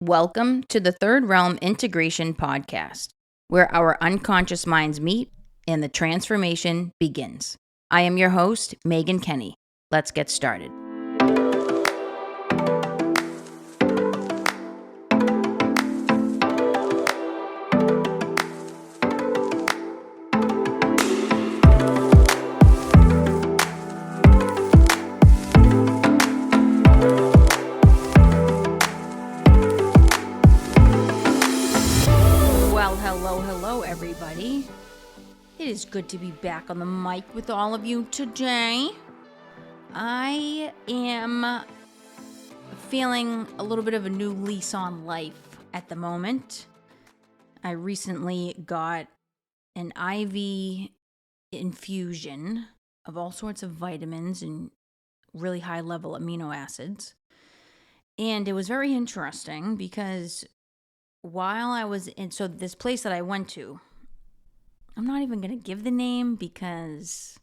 Welcome to the Third Realm Integration Podcast, where our unconscious minds meet and the transformation begins. I am your host, Maegan Kenny. Let's get started. Hello, everybody. It is good to be back on the mic with all of you today. I am feeling a little bit of a new lease on life at the moment. I recently got an IV infusion of all sorts of vitamins and really high level amino acids. And it was very interesting because while I was in, so this place that I went to, I'm not even going to give the name because,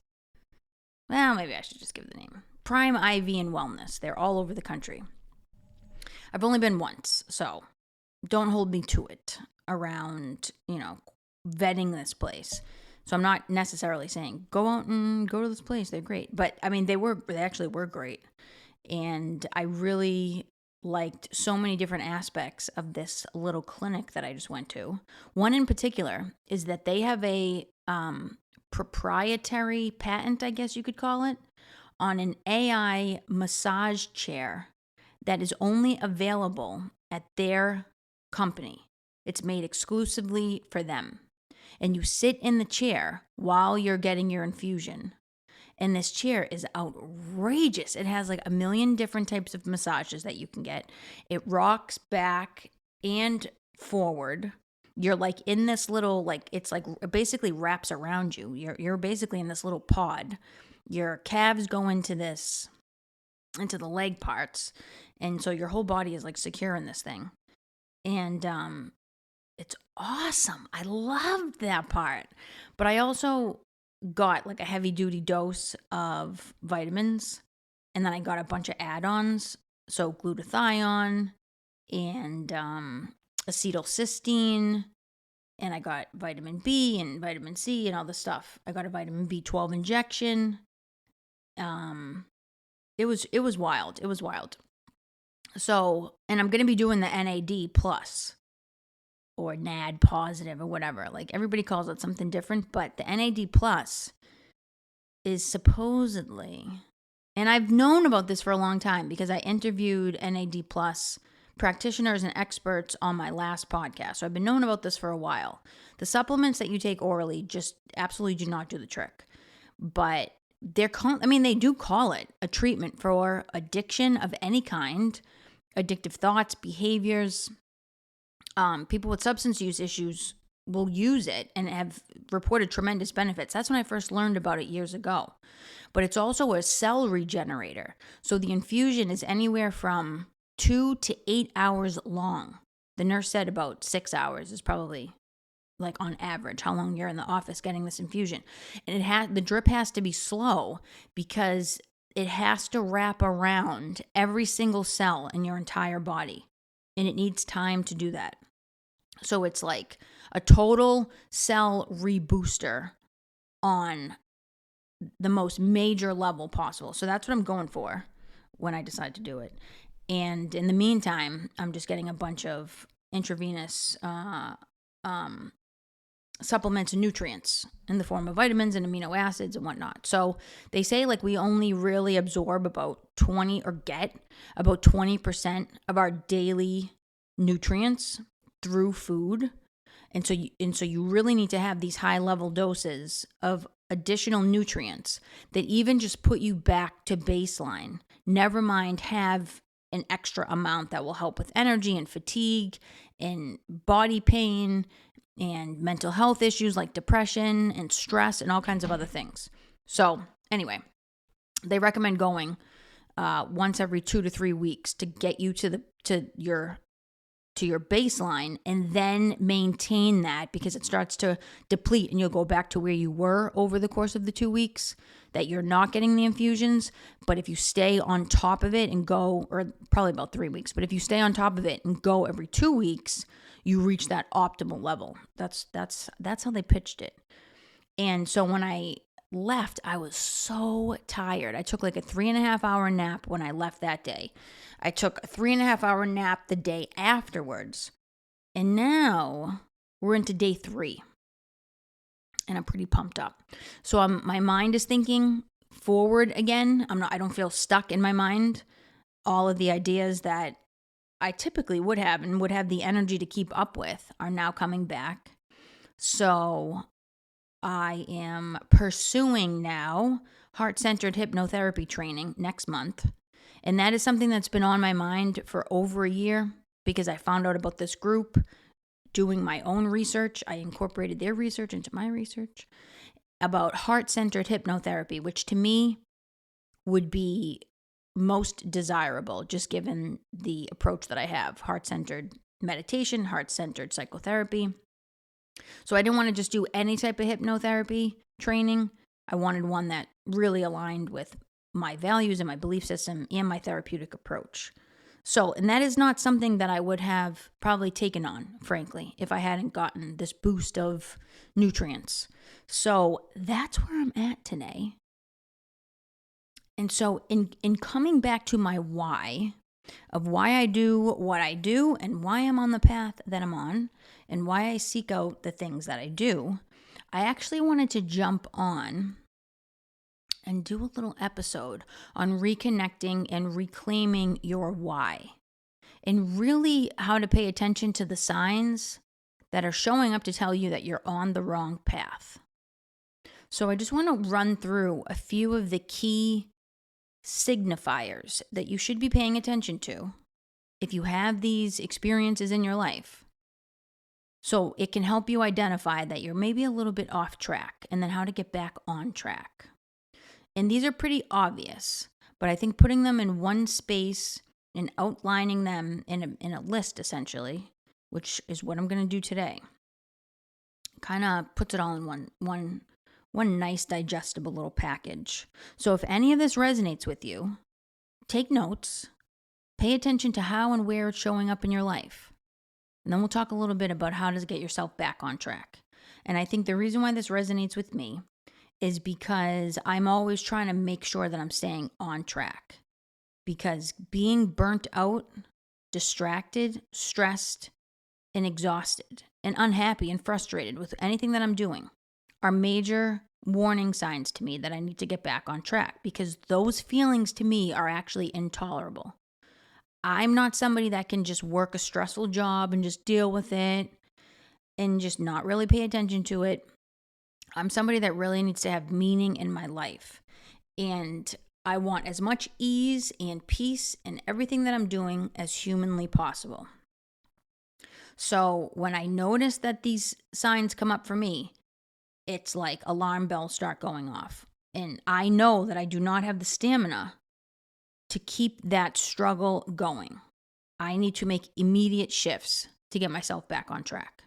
well, maybe I should just give the name. Prime IV and Wellness. They're all over the country. I've only been once, so don't hold me to it around, vetting this place. So I'm not necessarily saying go out and go to this place. They're great. But I mean, they actually were great. And I really liked so many different aspects of this little clinic that I just went to. One in particular is that they have a proprietary patent, I guess you could call it, on an AI massage chair that is only available at their company. It's made exclusively for them. And you sit in the chair while you're getting your infusion. And this chair is outrageous. It has like a million different types of massages that you can get. It rocks back and forward. You're like in this little, it's like it basically wraps around you. You're basically in this little pod. Your calves go into the leg parts. And so your whole body is like secure in this thing. And it's awesome. I loved that part. But I also got like a heavy duty dose of vitamins, and then I got a bunch of add-ons, so glutathione and acetylcysteine, and I got vitamin B and vitamin C and all this stuff. I got a vitamin B12 injection. It was wild. It was wild. So, and I'm going to be doing the NAD plus or NAD positive or whatever. Like everybody calls it something different, but the NAD plus is supposedly, and I've known about this for a long time because I interviewed NAD plus practitioners and experts on my last podcast. So I've been knowing about this for a while. The supplements that you take orally just absolutely do not do the trick. But they do call it a treatment for addiction of any kind, addictive thoughts, behaviors. People with substance use issues will use it and have reported tremendous benefits. That's when I first learned about it years ago. But it's also a cell regenerator. So the infusion is anywhere from 2 to 8 hours long. The nurse said about 6 hours is probably like on average how long you're in the office getting this infusion. And the drip has to be slow because it has to wrap around every single cell in your entire body. And it needs time to do that. So it's like a total cell rebooster on the most major level possible. So that's what I'm going for when I decide to do it. And in the meantime, I'm just getting a bunch of intravenous supplements and nutrients in the form of vitamins and amino acids and whatnot. So they say like we only really absorb about 20% of our daily nutrients through food. And so you really need to have these high level doses of additional nutrients that even just put you back to baseline. Never mind have an extra amount that will help with energy and fatigue and body pain and mental health issues like depression and stress and all kinds of other things. So anyway, they recommend going once every 2 to 3 weeks to get you to your to your baseline and then maintain that, because it starts to deplete and you'll go back to where you were over the course of the 2 weeks that you're not getting the infusions. But if you stay on top of it and go, or probably about 3 weeks, but if you stay on top of it and go every 2 weeks, you reach that optimal level. That's how they pitched it. And so when I left, I was so tired. I took like a 3.5 hour nap when I left that day. I took a 3.5 hour nap the day afterwards. And now we're into day 3. And I'm pretty pumped up. So my mind is thinking forward again. I don't feel stuck in my mind. All of the ideas that I typically would have and would have the energy to keep up with are now coming back. So I am pursuing now heart-centered hypnotherapy training next month. And that is something that's been on my mind for over a year because I found out about this group doing my own research. I incorporated their research into my research about heart-centered hypnotherapy, which to me would be most desirable, just given the approach that I have: heart-centered meditation, heart-centered psychotherapy. So I didn't want to just do any type of hypnotherapy training. I wanted one that really aligned with my values and my belief system and my therapeutic approach. So, and that is not something that I would have probably taken on, frankly, if I hadn't gotten this boost of nutrients. So that's where I'm at today. And so in coming back to my why, of why I do what I do and why I'm on the path that I'm on and why I seek out the things that I do, I actually wanted to jump on and do a little episode on reconnecting and reclaiming your why, and really how to pay attention to the signs that are showing up to tell you that you're on the wrong path. So I just want to run through a few of the key signifiers that you should be paying attention to if you have these experiences in your life. So it can help you identify that you're maybe a little bit off track and then how to get back on track. And these are pretty obvious, but I think putting them in one space and outlining them in a list, essentially, which is what I'm going to do today, kind of puts it all in one nice digestible little package. So if any of this resonates with you, take notes, pay attention to how and where it's showing up in your life. And then we'll talk a little bit about how to get yourself back on track. And I think the reason why this resonates with me is because I'm always trying to make sure that I'm staying on track. Because being burnt out, distracted, stressed, and exhausted, and unhappy and frustrated with anything that I'm doing are major warning signs to me that I need to get back on track, because those feelings to me are actually intolerable. I'm not somebody that can just work a stressful job and just deal with it and just not really pay attention to it. I'm somebody that really needs to have meaning in my life. And I want as much ease and peace in everything that I'm doing as humanly possible. So when I notice that these signs come up for me, it's like alarm bells start going off. And I know that I do not have the stamina to keep that struggle going. I need to make immediate shifts to get myself back on track.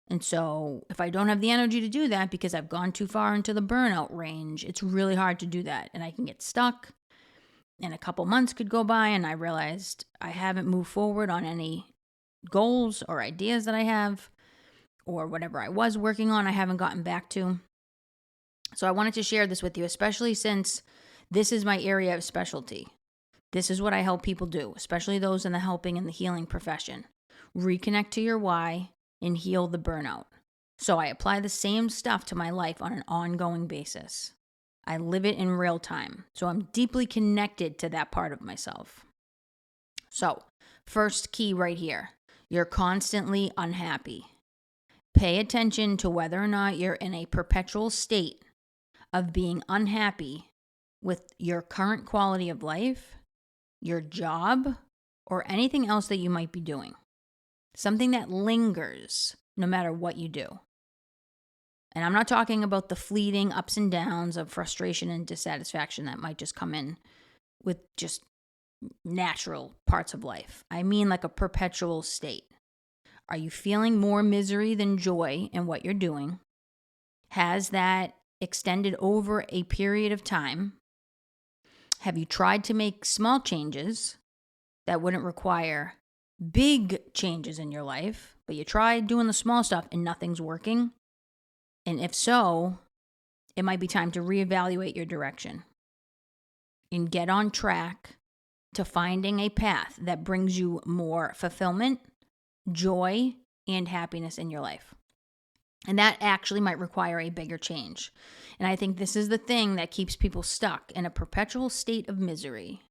And so if I don't have the energy to do that because I've gone too far into the burnout range, it's really hard to do that. And I can get stuck. And a couple months could go by and I realized I haven't moved forward on any goals or ideas that I have, or whatever I was working on, I haven't gotten back to. So I wanted to share this with you, especially since this is my area of specialty. This is what I help people do, especially those in the helping and the healing profession. Reconnect to your why and heal the burnout. So I apply the same stuff to my life on an ongoing basis. I live it in real time. So I'm deeply connected to that part of myself. So, first key right here, you're constantly unhappy. Pay attention to whether or not you're in a perpetual state of being unhappy with your current quality of life, your job, or anything else that you might be doing. Something that lingers no matter what you do. And I'm not talking about the fleeting ups and downs of frustration and dissatisfaction that might just come in with just natural parts of life. I mean like a perpetual state. Are you feeling more misery than joy in what you're doing? Has that extended over a period of time? Have you tried to make small changes that wouldn't require big changes in your life, but you tried doing the small stuff and nothing's working? And if so, it might be time to reevaluate your direction and get on track to finding a path that brings you more fulfillment, joy, and happiness in your life. And that actually might require a bigger change. And I think this is the thing that keeps people stuck in a perpetual state of misery,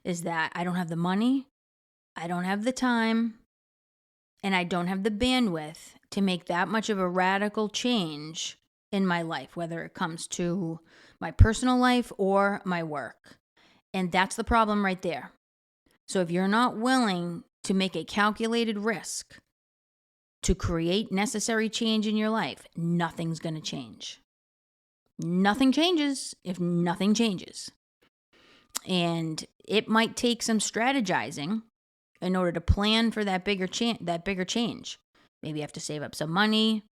is that I don't have the money, I don't have the time, and I don't have the bandwidth to make that much of a radical change in my life, whether it comes to my personal life or my work. And that's the problem right there. So if you're not willing to make a calculated risk to create necessary change in your life, nothing's going to change. Nothing changes if nothing changes. And it might take some strategizing in order to plan for that bigger change. Maybe you have to save up some money.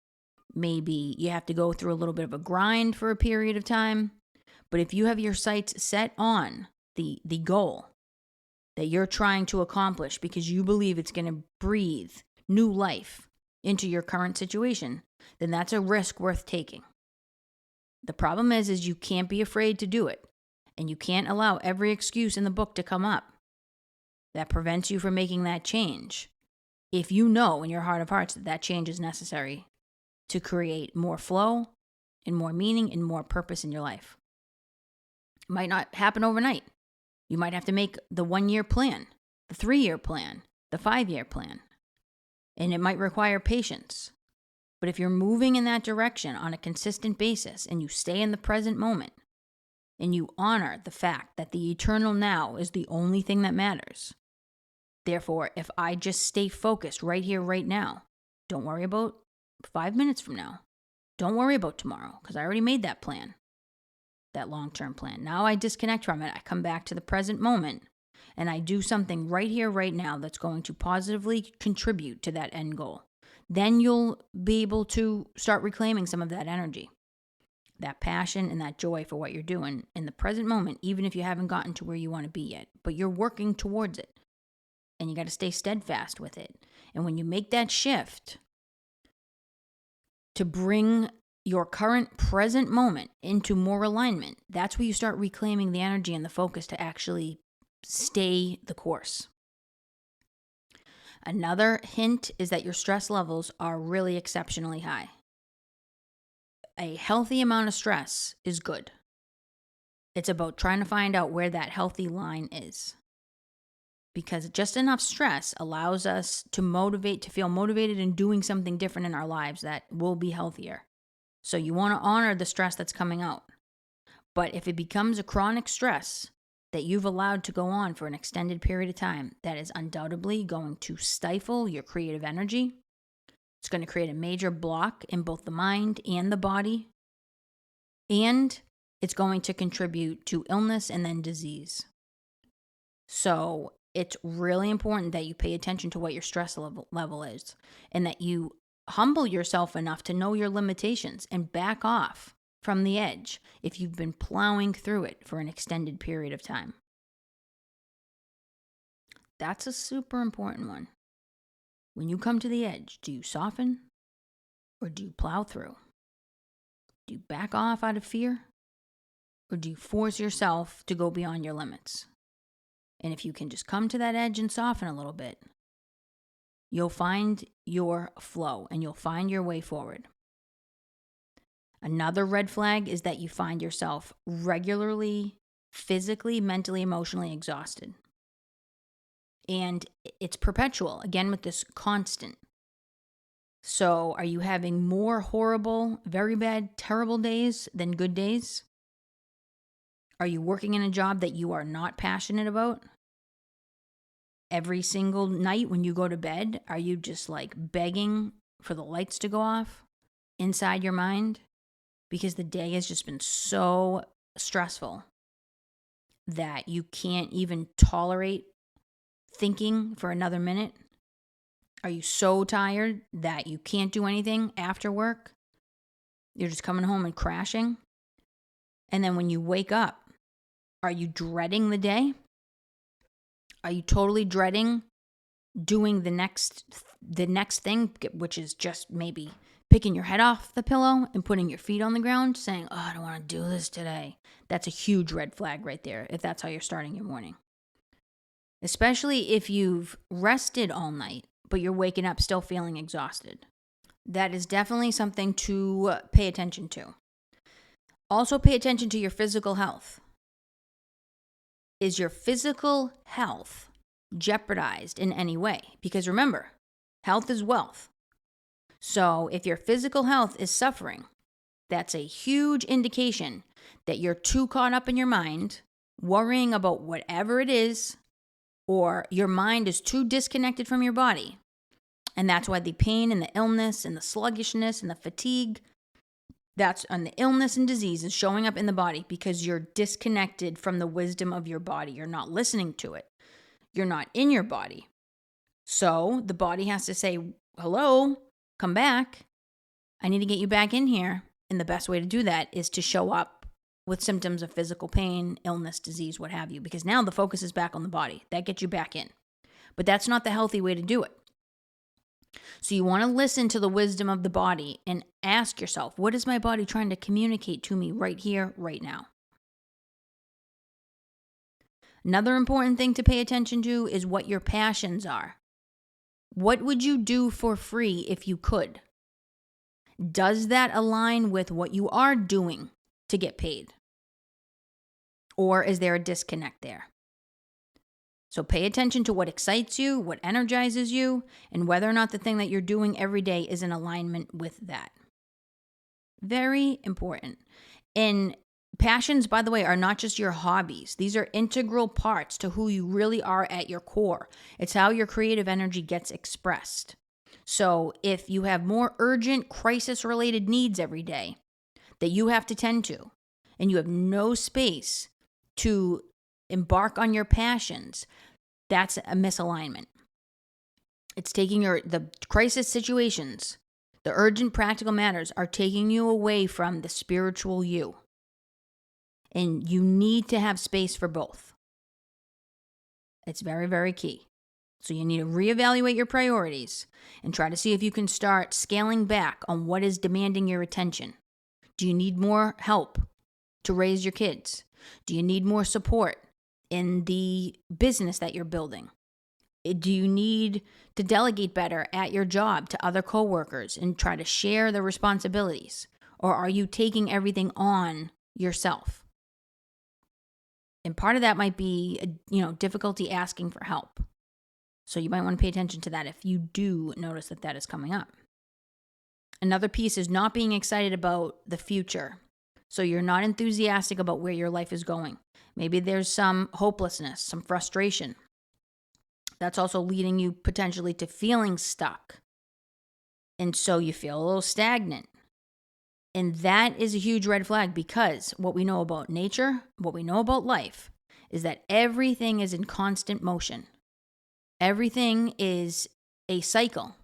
Maybe you have to go through a little bit of a grind for a period of time. But if you have your sights set on the goal that you're trying to accomplish because you believe it's going to breathe new life into your current situation, then that's a risk worth taking. The problem is you can't be afraid to do it, and you can't allow every excuse in the book to come up that prevents you from making that change if you know in your heart of hearts that that change is necessary to create more flow and more meaning and more purpose in your life. It might not happen overnight. You might have to make the 1-year plan, the 3-year plan, the 5-year plan. And it might require patience. But if you're moving in that direction on a consistent basis and you stay in the present moment and you honor the fact that the eternal now is the only thing that matters. Therefore, if I just stay focused right here, right now, don't worry about 5 minutes from now. Don't worry about tomorrow because I already made that plan, that long-term plan. Now I disconnect from it. I come back to the present moment and I do something right here, right now that's going to positively contribute to that end goal. Then you'll be able to start reclaiming some of that energy, that passion and that joy for what you're doing in the present moment, even if you haven't gotten to where you want to be yet. But you're working towards it and you got to stay steadfast with it. And when you make that shift to bring your current present moment into more alignment, that's where you start reclaiming the energy and the focus to actually stay the course. Another hint is that your stress levels are really exceptionally high. A healthy amount of stress is good. It's about trying to find out where that healthy line is. Because just enough stress allows us to feel motivated in doing something different in our lives that will be healthier. So you want to honor the stress that's coming out. But if it becomes a chronic stress that you've allowed to go on for an extended period of time, that is undoubtedly going to stifle your creative energy. It's going to create a major block in both the mind and the body. And it's going to contribute to illness and then disease. So it's really important that you pay attention to what your stress level is and that you humble yourself enough to know your limitations and back off from the edge if you've been plowing through it for an extended period of time. That's a super important one. When you come to the edge, do you soften or do you plow through? Do you back off out of fear or do you force yourself to go beyond your limits? And if you can just come to that edge and soften a little bit, you'll find your flow and you'll find your way forward. Another red flag is that you find yourself regularly, physically, mentally, emotionally exhausted. And it's perpetual, again, with this constant. So are you having more horrible, very bad, terrible days than good days? Are you working in a job that you are not passionate about? Every single night when you go to bed, are you just like begging for the lights to go off inside your mind? Because the day has just been so stressful that you can't even tolerate thinking for another minute? Are you so tired that you can't do anything after work? You're just coming home and crashing? And then when you wake up, are you dreading the day? Are you totally dreading doing the next thing, which is just maybe picking your head off the pillow and putting your feet on the ground, saying, "Oh, I don't want to do this today." That's a huge red flag right there if that's how you're starting your morning. Especially if you've rested all night, but you're waking up still feeling exhausted. That is definitely something to pay attention to. Also, pay attention to your physical health. Is your physical health jeopardized in any way? Because remember, health is wealth. So if your physical health is suffering, that's a huge indication that you're too caught up in your mind, worrying about whatever it is, or your mind is too disconnected from your body. And that's why the pain and the illness and the sluggishness and the fatigue, and the illness and disease is showing up in the body because you're disconnected from the wisdom of your body. You're not listening to it. You're not in your body. So the body has to say, "Hello, come back. I need to get you back in here." And the best way to do that is to show up with symptoms of physical pain, illness, disease, what have you, because now the focus is back on the body. That gets you back in. But that's not the healthy way to do it. So you want to listen to the wisdom of the body and ask yourself, what is my body trying to communicate to me right here, right now? Another important thing to pay attention to is what your passions are. What would you do for free if you could? Does that align with what you are doing to get paid? Or is there a disconnect there? So pay attention to what excites you, what energizes you, and whether or not the thing that you're doing every day is in alignment with that. Very important. And passions, by the way, are not just your hobbies. These are integral parts to who you really are at your core. It's how your creative energy gets expressed. So if you have more urgent, crisis-related needs every day that you have to tend to, and you have no space to embark on your passions, that's a misalignment. It's taking the crisis situations, the urgent practical matters are taking you away from the spiritual you. And you need to have space for both. It's very, very key. So you need to reevaluate your priorities and try to see if you can start scaling back on what is demanding your attention. Do you need more help to raise your kids? Do you need more support in the business that you're building? Do you need to delegate better at your job to other coworkers and try to share the responsibilities? Or are you taking everything on yourself? And part of that might be, difficulty asking for help. So you might want to pay attention to that if you do notice that is coming up. Another piece is not being excited about the future. So you're not enthusiastic about where your life is going. Maybe there's some hopelessness, some frustration. That's also leading you potentially to feeling stuck. And so you feel a little stagnant. And that is a huge red flag because what we know about nature, what we know about life, is that everything is in constant motion. Everything is a cycle.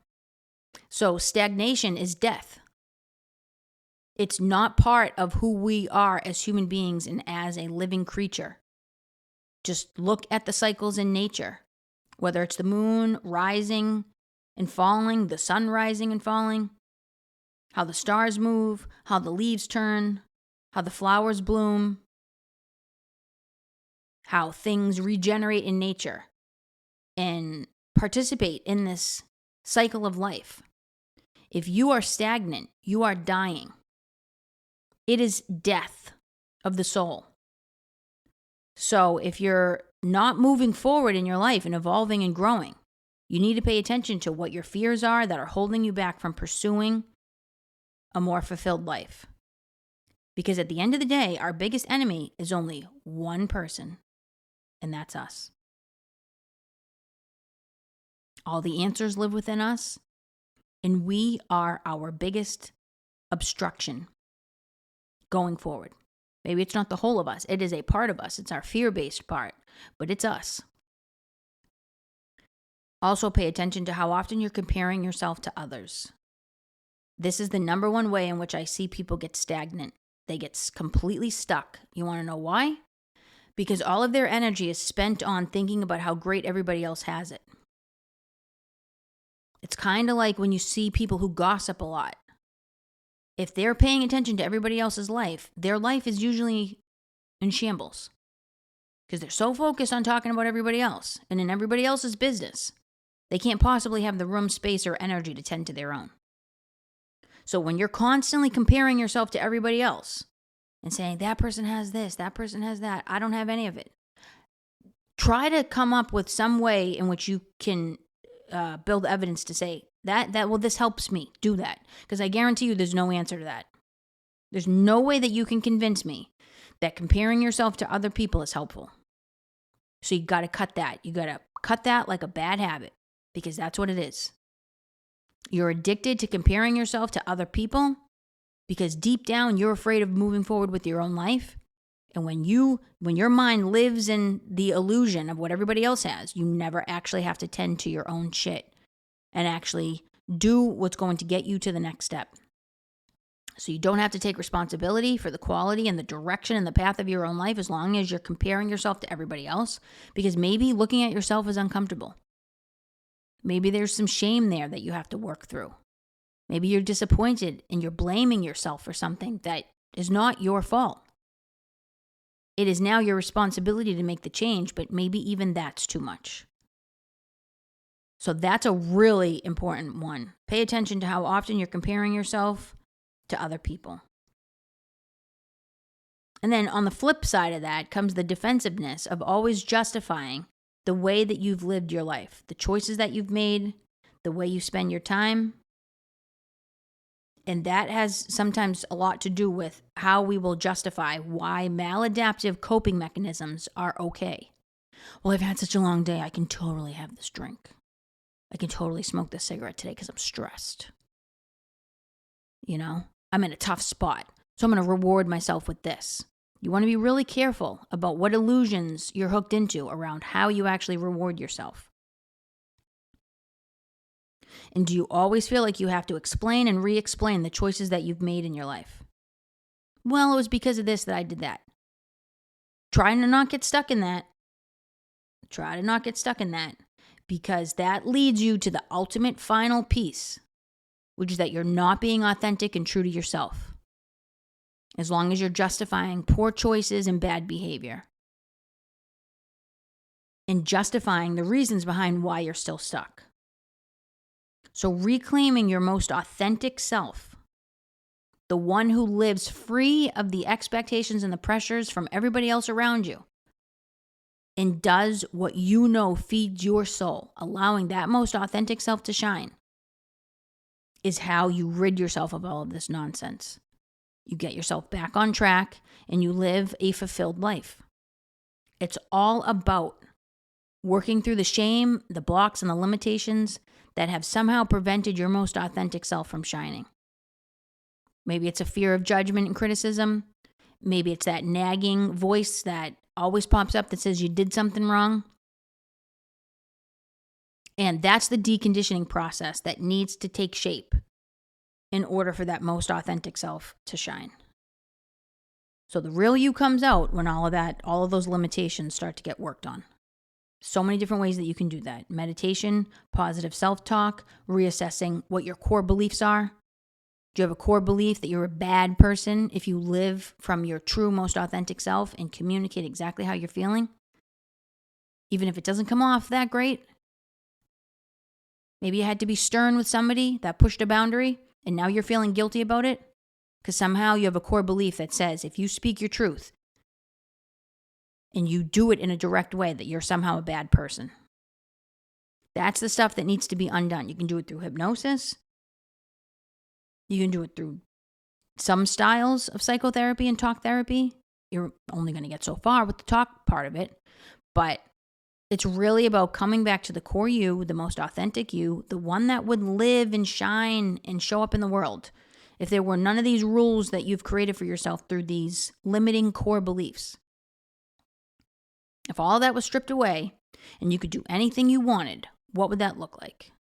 So stagnation is death. It's not part of who we are as human beings and as a living creature. Just look at the cycles in nature, whether it's the moon rising and falling, the sun rising and falling, how the stars move, how the leaves turn, how the flowers bloom, how things regenerate in nature and participate in this cycle of life. If you are stagnant, you are dying. It is death of the soul. So if you're not moving forward in your life and evolving and growing, you need to pay attention to what your fears are that are holding you back from pursuing a more fulfilled life. Because at the end of the day, our biggest enemy is only one person, and that's us. All the answers live within us, and we are our biggest obstruction going forward. Maybe it's not the whole of us. It is a part of us. It's our fear-based part, but it's us. Also, pay attention to how often you're comparing yourself to others. This is the number one way in which I see people get stagnant. They get completely stuck. You want to know why? Because all of their energy is spent on thinking about how great everybody else has it. It's kind of like when you see people who gossip a lot. If they're paying attention to everybody else's life, their life is usually in shambles. Because they're so focused on talking about everybody else and in everybody else's business, they can't possibly have the room, space, or energy to tend to their own. So when you're constantly comparing yourself to everybody else and saying, that person has this, that person has that, I don't have any of it, try to come up with some way in which you can build evidence to say well, this helps me do that. Because I guarantee you there's no answer to that. There's no way that you can convince me that comparing yourself to other people is helpful. So you got to cut that. You got to cut that like a bad habit, because that's what it is. You're addicted to comparing yourself to other people because deep down you're afraid of moving forward with your own life. And when your mind lives in the illusion of what everybody else has, you never actually have to tend to your own shit and actually do what's going to get you to the next step. So you don't have to take responsibility for the quality and the direction and the path of your own life as long as you're comparing yourself to everybody else, because maybe looking at yourself is uncomfortable. Maybe there's some shame there that you have to work through. Maybe you're disappointed and you're blaming yourself for something that is not your fault. It is now your responsibility to make the change, but maybe even that's too much. So that's a really important one. Pay attention to how often you're comparing yourself to other people. And then on the flip side of that comes the defensiveness of always justifying the way that you've lived your life, the choices that you've made, the way you spend your time. And that has sometimes a lot to do with how we will justify why maladaptive coping mechanisms are okay. Well, I've had such a long day, I can totally have this drink. I can totally smoke this cigarette today because I'm stressed. I'm in a tough spot, so I'm going to reward myself with this. You want to be really careful about what illusions you're hooked into around how you actually reward yourself. And do you always feel like you have to explain and re-explain the choices that you've made in your life? Well, it was because of this that I did that. Try to not get stuck in that. Because that leads you to the ultimate final piece, which is that you're not being authentic and true to yourself, as long as you're justifying poor choices and bad behavior, and justifying the reasons behind why you're still stuck. So reclaiming your most authentic self, the one who lives free of the expectations and the pressures from everybody else around you, and does what you know feeds your soul, allowing that most authentic self to shine, is how you rid yourself of all of this nonsense. You get yourself back on track and you live a fulfilled life. It's all about working through the shame, the blocks, and the limitations that have somehow prevented your most authentic self from shining. Maybe it's a fear of judgment and criticism. Maybe it's that nagging voice that always pops up that says you did something wrong. And that's the deconditioning process that needs to take shape in order for that most authentic self to shine. So the real you comes out when all of those limitations start to get worked on. So many different ways that you can do that. Meditation, positive self-talk, reassessing what your core beliefs are. Do you have a core belief that you're a bad person if you live from your true, most authentic self and communicate exactly how you're feeling? Even if it doesn't come off that great? Maybe you had to be stern with somebody that pushed a boundary and now you're feeling guilty about it because somehow you have a core belief that says if you speak your truth and you do it in a direct way that you're somehow a bad person. That's the stuff that needs to be undone. You can do it through hypnosis. You can do it through some styles of psychotherapy and talk therapy. You're only going to get so far with the talk part of it, but it's really about coming back to the core you, the most authentic you, the one that would live and shine and show up in the world if there were none of these rules that you've created for yourself through these limiting core beliefs. If all that was stripped away and you could do anything you wanted, What would that look like?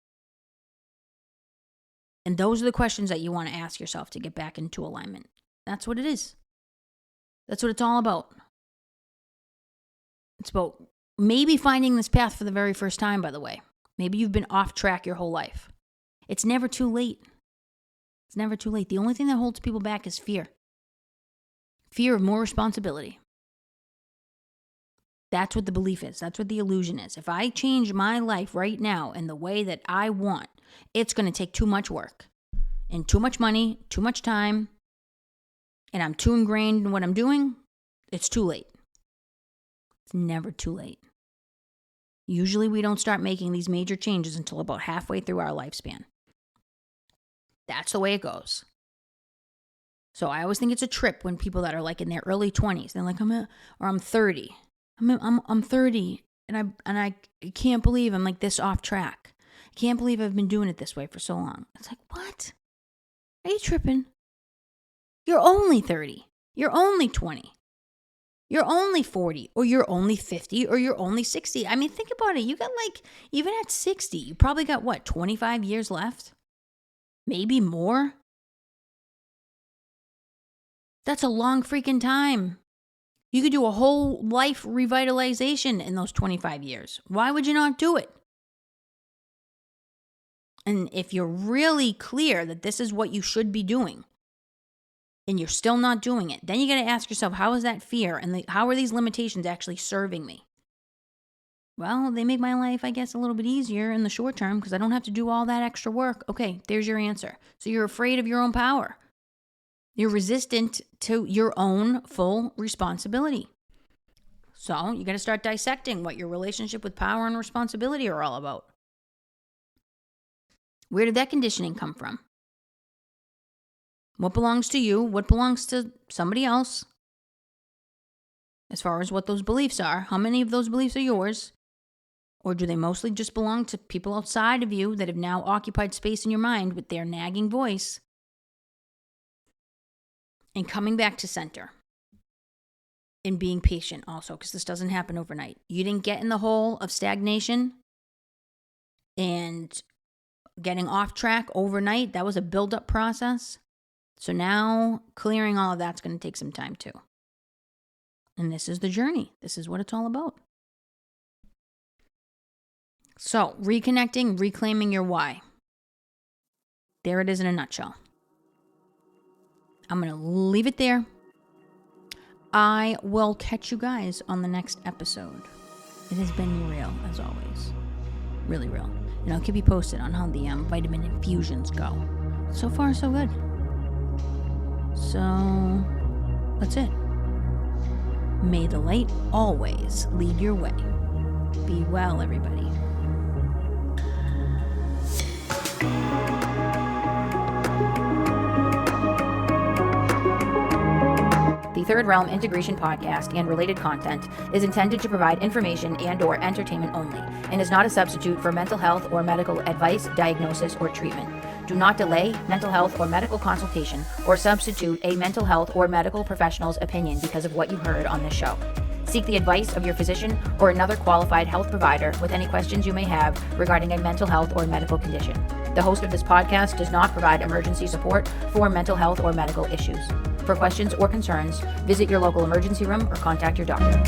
And those are the questions that you want to ask yourself to get back into alignment. That's what it is. That's what it's all about. It's about maybe finding this path for the very first time, by the way. Maybe you've been off track your whole life. It's never too late. It's never too late. The only thing that holds people back is fear. Fear of more responsibility. That's what the belief is. That's what the illusion is. If I change my life right now in the way that I want, it's going to take too much work and too much money, too much time, and I'm too ingrained in what I'm doing. It's too late. It's never too late. Usually we don't start making these major changes until about halfway through our lifespan. That's the way it goes. So I always think it's a trip when people that are like in their early 20s, they're like, I'm 30. I'm 30 and I can't believe I'm like this off track. I can't believe I've been doing it this way for so long. It's like, what? Are you tripping? You're only 30. You're only 20. You're only 40, or you're only 50, or you're only 60. I mean, think about it. You got like, even at 60, you probably got what, 25 years left? Maybe more? That's a long freaking time. You could do a whole life revitalization in those 25 years. Why would you not do it? And if you're really clear that this is what you should be doing, and you're still not doing it, then you got to ask yourself, how is that fear and how are these limitations actually serving me? Well, they make my life, I guess, a little bit easier in the short term because I don't have to do all that extra work. Okay, there's your answer. So you're afraid of your own power. You're resistant to your own full responsibility. So you got to start dissecting what your relationship with power and responsibility are all about. Where did that conditioning come from? What belongs to you? What belongs to somebody else? As far as what those beliefs are, how many of those beliefs are yours? Or do they mostly just belong to people outside of you that have now occupied space in your mind with their nagging voice? And coming back to center. And being patient also, because this doesn't happen overnight. You didn't get in the hole of stagnation and getting off track overnight. That was a build-up process. So now clearing all of that's going to take some time too. And this is the journey. This is what it's all about. So reconnecting, reclaiming your why. There it is in a nutshell. I'm going to leave it there. I will catch you guys on the next episode. It has been real, as always. Really real. And I'll keep you posted on how the vitamin infusions go. So far, so good. So, that's it. May the light always lead your way. Be well, everybody. The Third Realm Integration Podcast and related content is intended to provide information and/or entertainment only and is not a substitute for mental health or medical advice, diagnosis, or treatment. Do not delay mental health or medical consultation or substitute a mental health or medical professional's opinion because of what you heard on this show. Seek the advice of your physician or another qualified health provider with any questions you may have regarding a mental health or medical condition. The host of this podcast does not provide emergency support for mental health or medical issues. For questions or concerns, visit your local emergency room or contact your doctor.